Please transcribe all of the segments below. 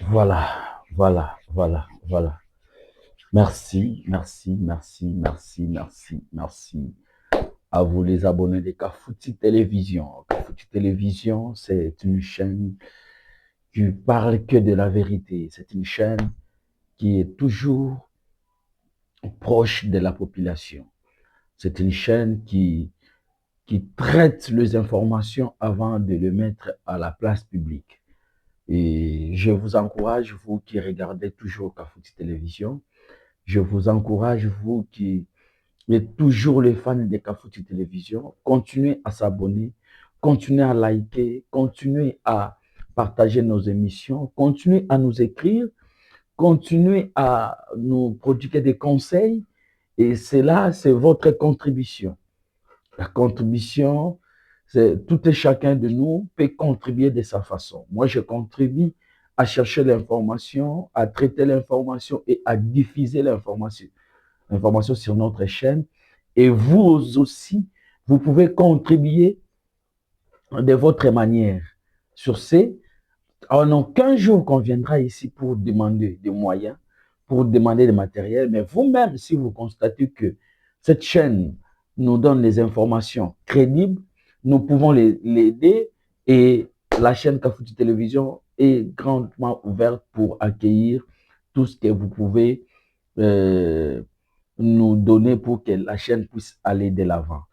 Voilà. Merci à vous les abonnés de Kafouti Télévision. Kafouti Télévision, c'est une chaîne qui parle que de la vérité. C'est une chaîne qui est toujours proche de la population. C'est une chaîne qui traite les informations avant de les mettre à la place publique. Et je vous encourage, vous qui regardez toujours Kafouti Télévision, je vous encourage, vous qui êtes toujours les fans de Kafouti Télévision, continuez à s'abonner, continuez à liker, continuez à partager nos émissions, continuez à nous écrire, continuez à nous prodiguer des conseils. Et cela, c'est votre contribution. La contribution, c'est tout et chacun de nous peut contribuer de sa façon. Moi, je contribue à chercher l'information, à traiter l'information et à diffuser l'information sur notre chaîne. Et vous aussi, vous pouvez contribuer de votre manière. Sur ce, en aucun jour qu'on viendra ici pour demander des moyens, pour demander des matériels, mais vous-même, si vous constatez que cette chaîne nous donne les informations crédibles, nous pouvons l'aider et la chaîne Kafouti Télévision est grandement ouverte pour accueillir tout ce que vous pouvez nous donner pour que la chaîne puisse aller de l'avant.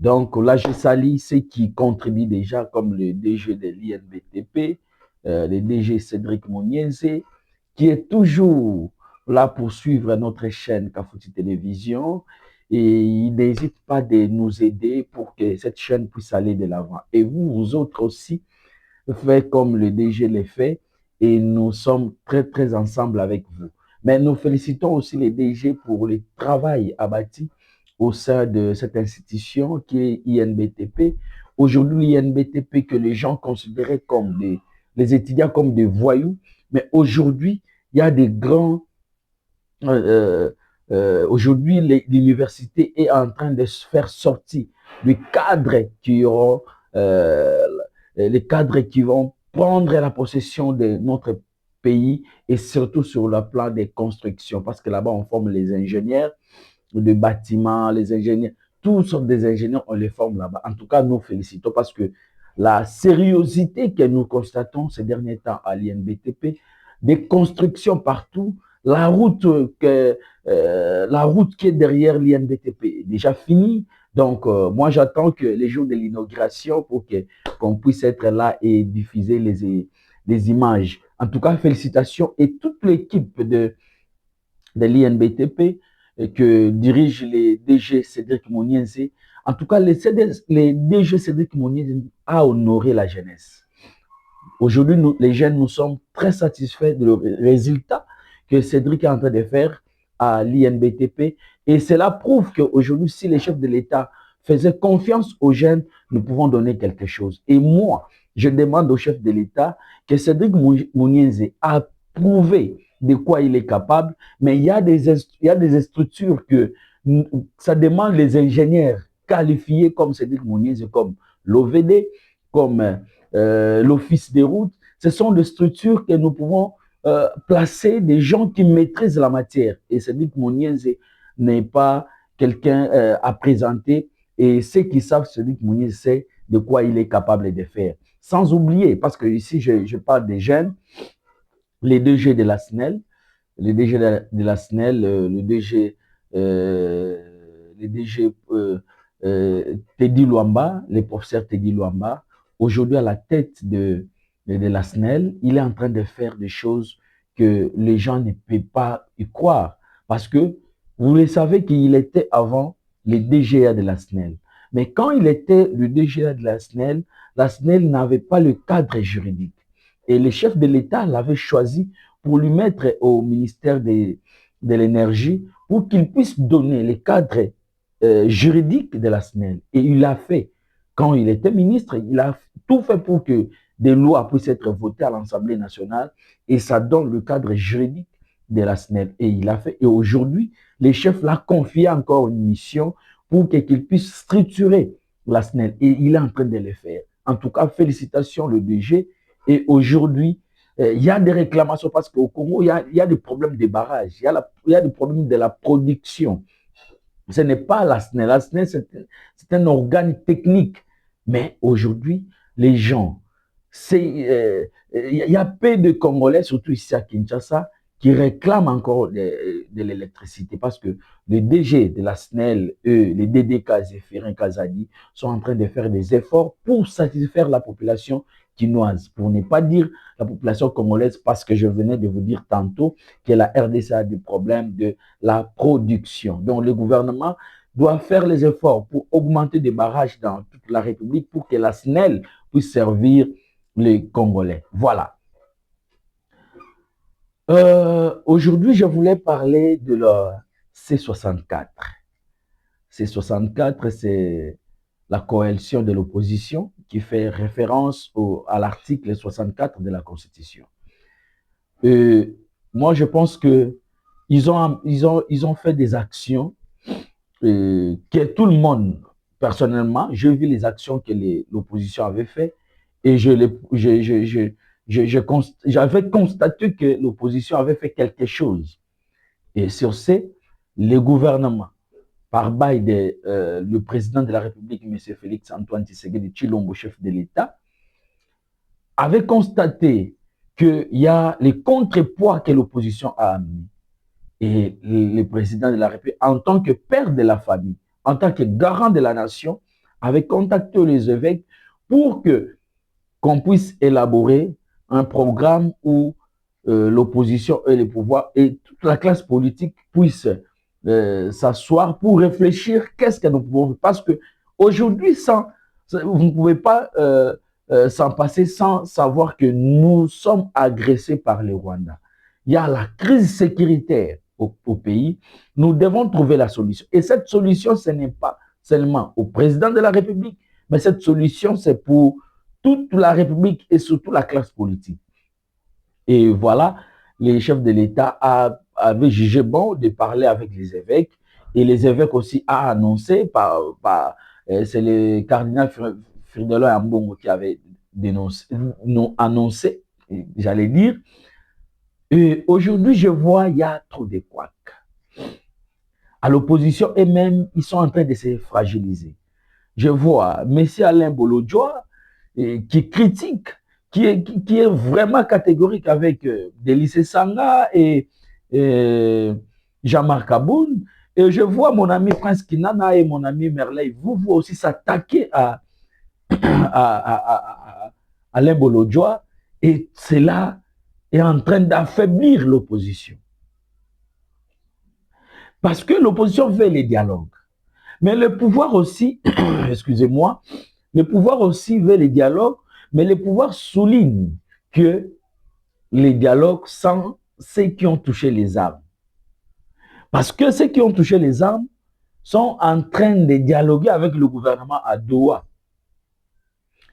Donc là, je salue ceux qui contribuent déjà, comme le DG de l'INBTP, le DG Cédric Moniense, qui est toujours là pour suivre notre chaîne Kafouti Télévision. Et il n'hésite pas de nous aider pour que cette chaîne puisse aller de l'avant. Et vous, vous autres aussi, faites comme le DG l'a fait. Et nous sommes très, très ensemble avec vous. Mais nous félicitons aussi les DG pour le travail abattu au sein de cette institution qui est INBTP. Aujourd'hui, l'INBTP que les gens considéraient comme les étudiants comme des voyous, mais aujourd'hui, il y a des grands... aujourd'hui, l'université est en train de se faire sortir du cadre qui auront, les cadres qui vont prendre la possession de notre pays et surtout sur le plan des constructions, parce que là-bas, on forme les ingénieurs de bâtiments, les ingénieurs, toutes sortes des ingénieurs, on les forme là-bas. En tout cas, nous félicitons parce que la sérieuxité que nous constatons ces derniers temps à l'INBTP, des constructions partout, la route qui est derrière l'INBTP est déjà finie. Donc, moi, j'attends que les jours de l'inauguration pour qu'on puisse être là et diffuser les images. En tout cas, félicitations et toute l'équipe de l'INBTP que dirige les DG Cédric Moniense. En tout cas, les DG Cédric Moniense a honoré la jeunesse. Aujourd'hui, les jeunes, nous sommes très satisfaits de résultat que Cédric est en train de faire à l'INBTP. Et cela prouve qu'aujourd'hui, si les chefs de l'État faisaient confiance aux jeunes, nous pouvons donner quelque chose. Et moi, je demande aux chefs de l'État que Cédric Moniense a prouvé de quoi il est capable, mais il y a des structures que ça demande les ingénieurs qualifiés comme Cédric Moniense, comme l'OVD, comme l'Office des routes. Ce sont des structures que nous pouvons placer des gens qui maîtrisent la matière. Et Cédric Moniense n'est pas quelqu'un à présenter. Et ceux qui savent Cédric Moniense sait de quoi il est capable de faire. Sans oublier, parce que ici, je parle des jeunes, les DG de la SNEL, le DG de la SNEL, le DG Teddy Luamba, le professeur Teddy Luamba, aujourd'hui à la tête de la SNEL, il est en train de faire des choses que les gens ne peuvent pas y croire. Parce que vous le savez qu'il était avant le DGA de la SNEL. Mais quand il était le DGA de la SNEL n'avait pas le cadre juridique. Et le chef de l'État l'avait choisi pour lui mettre au ministère de l'énergie pour qu'il puisse donner les cadres juridiques de la SNEL. Et il l'a fait. Quand il était ministre, il a tout fait pour que des lois puissent être votées à l'Assemblée nationale et ça donne le cadre juridique de la SNEL. Et il a fait. Et aujourd'hui, les chefs l'ont confié encore une mission pour qu'il puisse structurer la SNEL. Et il est en train de le faire. En tout cas, félicitations le DG. Et aujourd'hui, Il y a des réclamations parce qu'au Congo, il y a des problèmes de barrage, il y a des problèmes de la production. Ce n'est pas la SNEL. La SNEL, c'est un organe technique. Mais aujourd'hui, les gens, il y a peu de Congolais, surtout ici à Kinshasa, qui réclament encore de l'électricité parce que les DG de la SNEL, eux, les DDK, Zéphirin Kazadi, sont en train de faire des efforts pour satisfaire la population quinoise, pour ne pas dire la population congolaise, parce que je venais de vous dire tantôt que la RDC a des problèmes de la production. Donc, le gouvernement doit faire les efforts pour augmenter des barrages dans toute la République pour que la SNEL puisse servir les Congolais. Voilà. Aujourd'hui, je voulais parler de la C64. C64, c'est la coalition de l'opposition qui fait référence à l'article 64 de la Constitution. Moi, je pense que ils ont fait des actions que tout le monde, personnellement, j'ai vu les actions que l'opposition avait fait et j'avais constaté que l'opposition avait fait quelque chose. Et sur ce, le gouvernement, par bail de le président de la République, M. Félix Antoine Tshisekedi Tshilombo, chef de l'État, avait constaté qu'il y a les contrepoids que l'opposition a amenés. Et le président de la République, en tant que père de la famille, en tant que garant de la nation, avait contacté les évêques pour qu'on puisse élaborer un programme où l'opposition et les pouvoirs et toute la classe politique puissent s'asseoir pour réfléchir qu'est-ce que nous pouvons faire. Parce qu'aujourd'hui, vous ne pouvez pas s'en passer sans savoir que nous sommes agressés par les Rwandais. Il y a la crise sécuritaire au pays. Nous devons trouver la solution. Et cette solution, ce n'est pas seulement au président de la République, mais cette solution, c'est pour toute la République et surtout la classe politique. Et voilà, les chefs de l'État avaient jugé bon de parler avec les évêques et les évêques aussi ont annoncé, c'est le cardinal Fridolin Ambongo qui avait annoncé, j'allais dire. Et aujourd'hui, je vois, il y a trop de couacs. À l'opposition, et même, ils sont en train de se fragiliser. Je vois M. Alain Bolodjoa qui critique, qui est vraiment catégorique avec Délice Sanga et Jean-Marc Aboun. Et je vois mon ami Prince Kinana et mon ami Merley, vous aussi s'attaquer à Alain Bolodjoa. Et cela est en train d'affaiblir l'opposition. Parce que l'opposition veut les dialogues. Mais le pouvoir aussi, excusez-moi, le pouvoir aussi veut les dialogues, mais le pouvoir souligne que les dialogues sont ceux qui ont touché les armes. Parce que ceux qui ont touché les armes sont en train de dialoguer avec le gouvernement à Doha.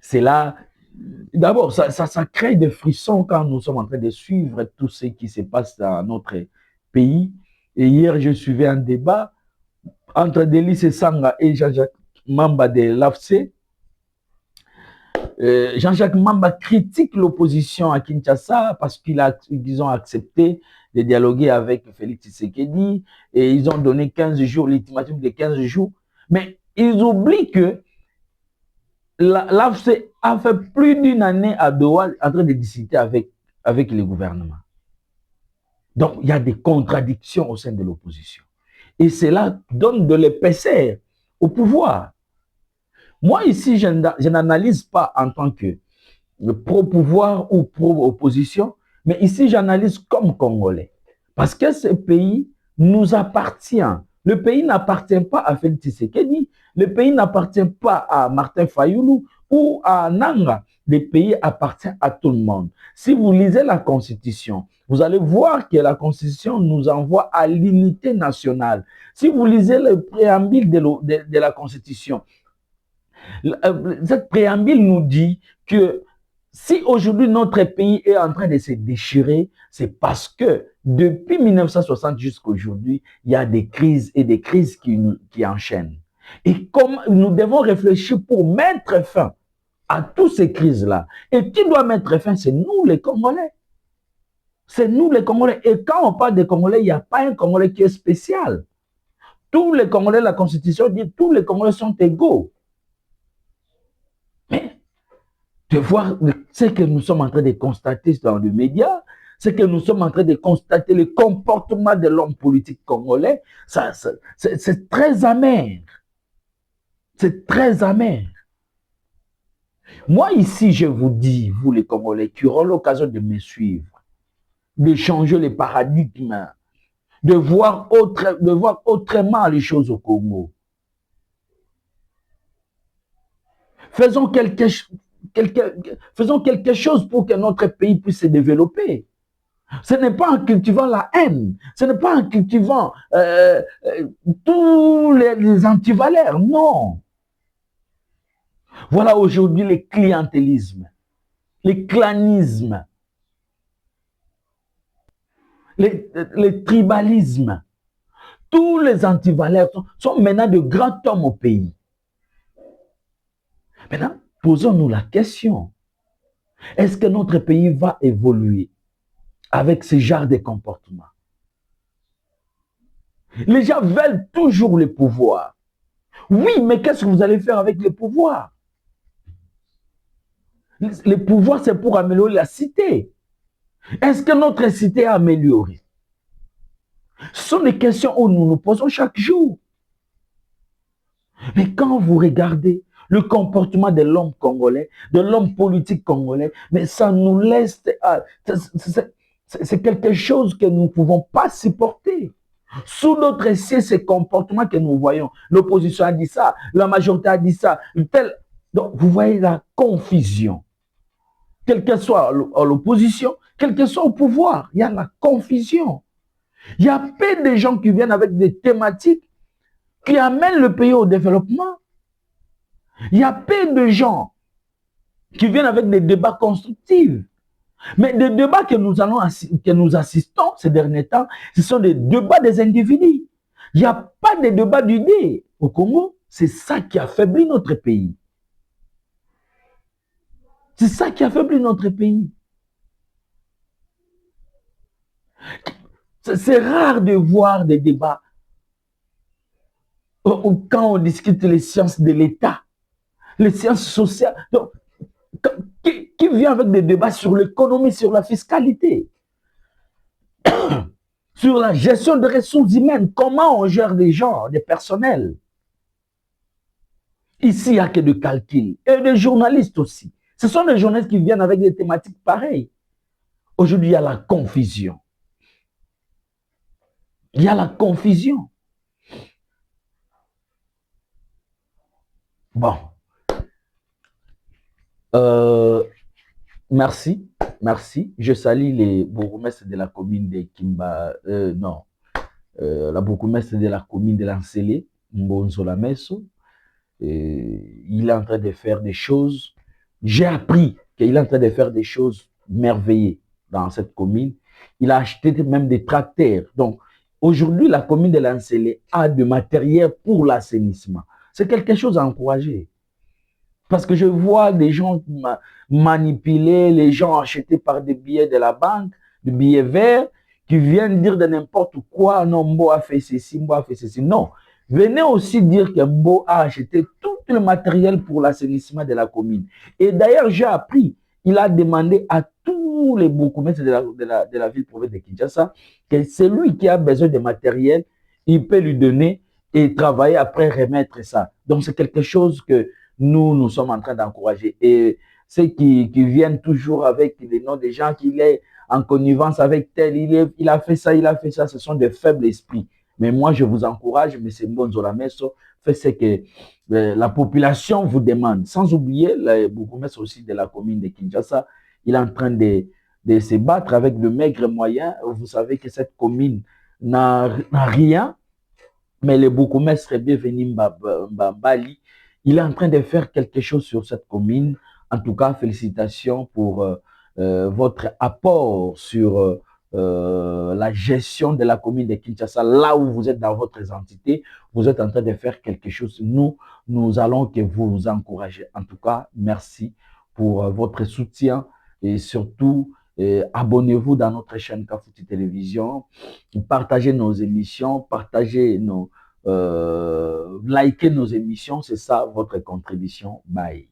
C'est là, d'abord, ça crée des frissons quand nous sommes en train de suivre tout ce qui se passe dans notre pays. Et hier, je suivais un débat entre Délice Sanga et Jean-Jacques Mamba de l'AFC. Jean-Jacques Mamba critique l'opposition à Kinshasa parce qu'ils ont accepté de dialoguer avec Félix Tshisekedi et ils ont donné 15 jours, l'ultimatum de 15 jours. Mais ils oublient que l'AFC a fait plus d'une année à Doha en train de discuter avec le gouvernement. Donc, il y a des contradictions au sein de l'opposition. Et cela donne de l'épaisseur au pouvoir. Moi, ici, je n'analyse pas en tant que pro-pouvoir ou pro-opposition, mais ici, j'analyse comme Congolais. Parce que ce pays nous appartient. Le pays n'appartient pas à Félix Tshisekedi, le pays n'appartient pas à Martin Fayoulou ou à Nanga. Le pays appartient à tout le monde. Si vous lisez la Constitution, vous allez voir que la Constitution nous envoie à l'unité nationale. Si vous lisez le préambule de la Constitution, cette préambule nous dit que si aujourd'hui notre pays est en train de se déchirer, c'est parce que depuis 1960 jusqu'à aujourd'hui, il y a des crises et des crises qui enchaînent. Et comme nous devons réfléchir pour mettre fin à toutes ces crises-là. Et qui doit mettre fin? C'est nous, les Congolais. C'est nous les Congolais. Et quand on parle des Congolais, il n'y a pas un Congolais qui est spécial. Tous les Congolais, la Constitution dit, tous les Congolais sont égaux. Mais de voir ce que nous sommes en train de constater dans les médias, ce que nous sommes en train de constater, le comportement de l'homme politique congolais, c'est très amer. C'est très amer. Moi, ici, je vous dis, vous les Congolais qui auront l'occasion de me suivre, de changer les paradigmes, de voir autrement les choses au Congo. Faisons quelque chose pour que notre pays puisse se développer. Ce n'est pas en cultivant la haine, ce n'est pas en cultivant tous les antivaleurs, non. Voilà aujourd'hui le clientélisme, le clanisme, le tribalisme. Tous les antivaleurs sont maintenant de grands hommes au pays. Maintenant, posons-nous la question. Est-ce que notre pays va évoluer avec ce genre de comportement? Les gens veulent toujours le pouvoir. Oui, mais qu'est-ce que vous allez faire avec le pouvoir? Le pouvoir, c'est pour améliorer la cité. Est-ce que notre cité est améliorée? Ce sont des questions où nous nous posons chaque jour. Mais quand vous regardez le comportement de l'homme congolais, de l'homme politique congolais, mais ça nous laisse... C'est quelque chose que nous ne pouvons pas supporter. Sous notre ciel, ces comportements que nous voyons, l'opposition a dit ça, la majorité a dit ça, tel... Donc, vous voyez la confusion. Quelle que soit l'opposition, quel que soit au pouvoir, il y a la confusion. Il y a peu de gens qui viennent avec des thématiques qui amènent le pays au développement. Il y a peu de gens qui viennent avec des débats constructifs. Mais des débats que nous assistons ces derniers temps, ce sont des débats des individus. Il n'y a pas de débat d'idées au Congo. C'est ça qui affaiblit notre pays. C'est ça qui affaiblit notre pays. C'est rare de voir des débats quand on discute les sciences de l'État, les sciences sociales. Donc, qui vient avec des débats sur l'économie, sur la fiscalité, sur la gestion des ressources humaines, comment on gère des gens, des personnels. Ici, il n'y a que de calculs. Et des journalistes aussi. Ce sont des journalistes qui viennent avec des thématiques pareilles. Aujourd'hui, il y a la confusion. Il y a la confusion. Bon. Merci. Merci. Je salue les bourgmestres de la commune de Kimba. La bourgmestre de la commune de Lancélé, Mbonzo Lamesso. Il est en train de faire des choses. J'ai appris qu'il est en train de faire des choses merveilleuses dans cette commune. Il a acheté même des tracteurs. Donc, aujourd'hui, la commune de Lancélé a du matériel pour l'assainissement. C'est quelque chose à encourager. Parce que je vois des gens manipuler, les gens achetés par des billets de la banque, des billets verts, qui viennent dire de n'importe quoi, non, Mbo a fait ceci, Mbo a fait ceci. Non. Venez aussi dire que Mbo a acheté tout le matériel pour l'assainissement de la commune. Et d'ailleurs, j'ai appris, il a demandé à tous les bourgmestres de la ville-province de Kinshasa que celui qui a besoin de matériel, il peut lui donner et travailler après remettre ça. Donc, c'est quelque chose que nous sommes en train d'encourager. Et ceux qui viennent toujours avec les noms des gens qu'il est en connivence avec tel, il a fait ça, ce sont des faibles esprits. Mais moi, je vous encourage, M. Mbonzo Lamesso, faites ce que la population vous demande. Sans oublier, le bourgmestre aussi de la commune de Kinshasa, il est en train de se battre avec le maigre moyen. Vous savez que cette commune n'a rien, mais le bourgmestre bienvenu Mbali, il est en train de faire quelque chose sur cette commune. En tout cas, félicitations pour votre apport sur la gestion de la commune de Kinshasa. Là où vous êtes dans votre entité, vous êtes en train de faire quelque chose. Nous allons que vous encourager. En tout cas, merci pour votre soutien et surtout Abonnez-vous dans notre chaîne Kafouti Télévision. Partagez nos émissions, likez nos émissions. C'est ça votre contribution. Bye.